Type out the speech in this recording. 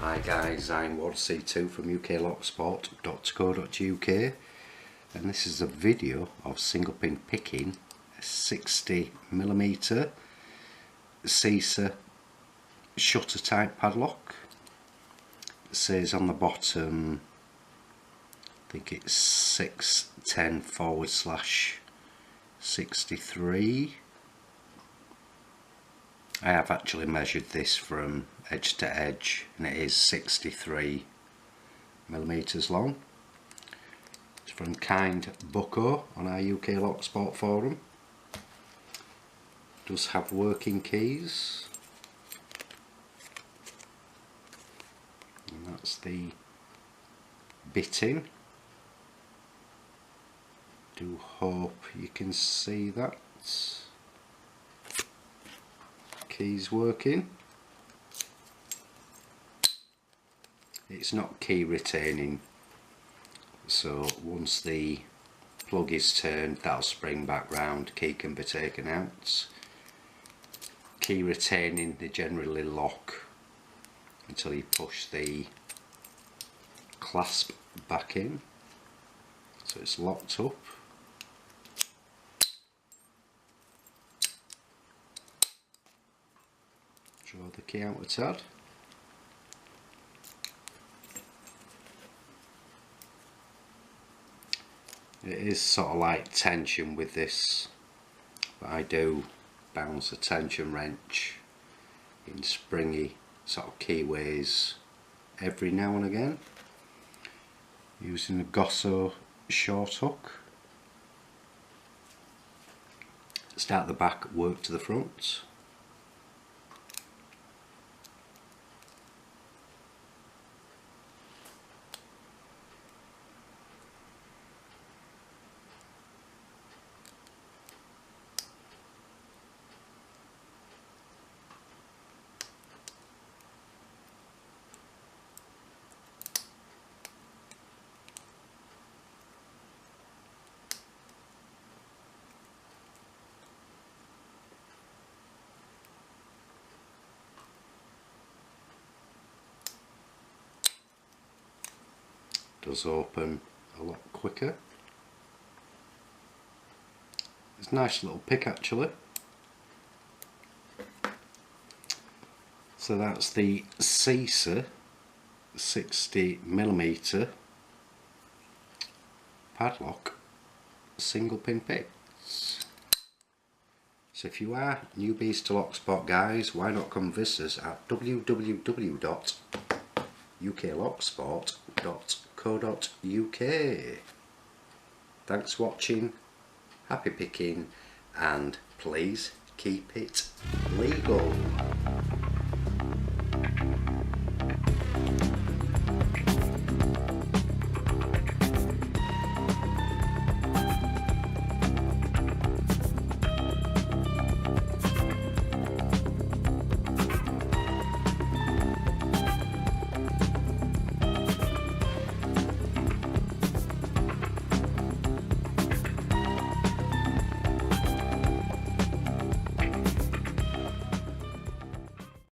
Hi guys, I'm C2 from uklocksport.co.uk, and this is a video of single pin picking a 60mm CISA shutter type padlock. It says on the bottom, I think it's 610/63. I have actually measured this from edge to edge and it is 63mm long. It's from Kind Bucko on our UK Lock Sport forum. It does have working keys, and that's the bitting. Do hope you can see that. Keys working. It's not key retaining, so once the plug is turned that'll spring back round, key can be taken out. Key retaining, they generally lock until you push the clasp back in, so it's locked up. Draw the key out a tad. It is sort of like tension with this, but I do bounce a tension wrench in springy sort of keyways every now and again using a Gosso short hook. Start the back, work to the front. Does open a lot quicker. It's a nice little pick actually. So that's the CISA 60mm padlock single pin picks. So if you are newbies to lock sport guys, why not come visit us at www.uklocksport.co.uk. Thanks for watching, happy picking, and please keep it legal.